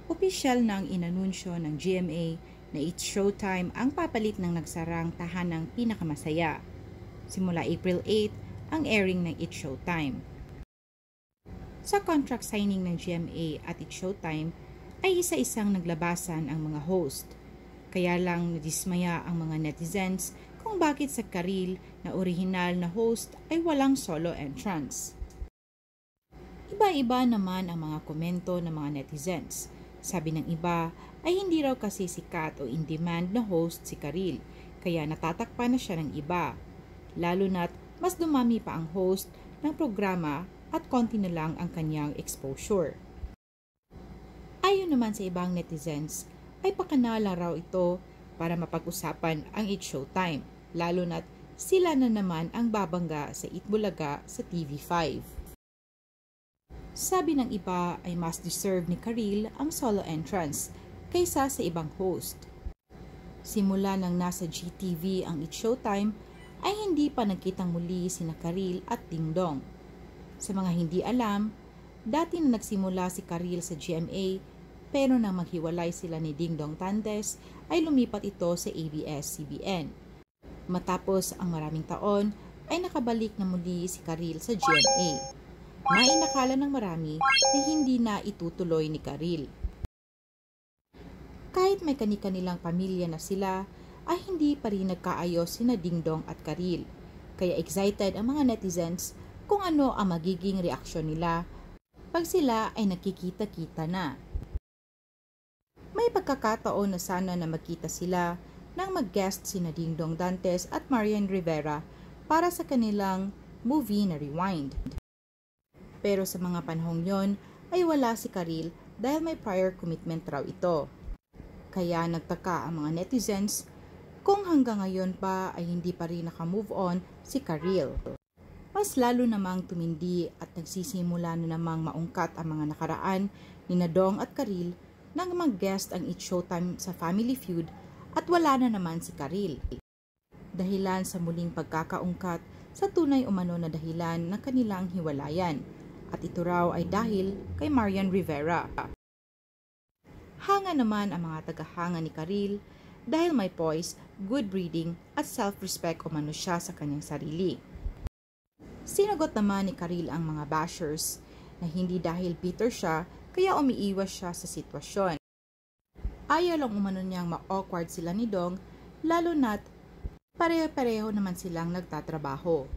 Opisyal nang inanunsyo ng GMA na It's Showtime ang papalit ng nagsarang tahanang pinakamasaya. Simula April 8 ang airing ng It's Showtime. Sa contract signing ng GMA at It's Showtime ay isa-isang naglabasan ang mga host. Kaya lang nadismaya ang mga netizens kung bakit sa Karil na orihinal na host ay walang solo entrance. Iba-iba naman ang mga komento ng mga netizens. Sabi ng iba ay hindi raw kasi sikat o in-demand na host si Karil, kaya natatakpan na siya ng iba. Lalo na't mas dumami pa ang host ng programa at konti na lang ang kanyang exposure. Ayon naman sa ibang netizens, ay pakanala raw ito para mapag-usapan ang It's Showtime, lalo na't sila na naman ang babangga sa Itbulaga sa TV5. Sabi ng iba ay mas deserve ni Karil ang solo entrance kaysa sa ibang host. Simula nang nasa GTV ang It's Showtime ay hindi pa nagkitang muli sina Karil at Dingdong. Sa mga hindi alam, dati na nagsimula si Karil sa GMA pero nang maghiwalay sila ni Dingdong Dantes ay lumipat ito sa ABS-CBN. Matapos ang maraming taon ay nakabalik na muli si Karil sa GMA. Nainakala ng marami na hindi na itutuloy ni Karil. Kahit may kani-kanilang pamilya na sila, ay hindi pa rin nagkaayos sina Dingdong at Karil. Kaya excited ang mga netizens kung ano ang magiging reaksyon nila pag sila ay nakikita-kita na. May pagkakataon na sana na magkita sila nang mag-guest sina Dingdong Dantes at Marian Rivera para sa kanilang movie na Rewind. Pero sa mga panahong yon ay wala si Karil dahil may prior commitment raw ito. Kaya nagtaka ang mga netizens kung hanggang ngayon pa ay hindi pa rin nakamove on si Karil. Mas lalo namang tumindi at nagsisimula na namang maungkat ang mga nakaraan ni Dong at Karil nang mag-guest ang It's Showtime sa Family Feud at wala na naman si Karil. Dahilan sa muling pagkakaungkat sa tunay umano na dahilan ng kanilang hiwalayan. At ito raw ay dahil kay Marian Rivera. Hanga naman ang mga tagahanga ni Karil dahil may poise, good breeding at self-respect umano siya sa kanyang sarili. Sinagot naman ni Karil ang mga bashers na hindi dahil bitter siya kaya umiiwas siya sa sitwasyon. Ayaw lang umano niyang ma-awkward sila ni Dong lalo na't pareho-pareho naman silang nagtatrabaho.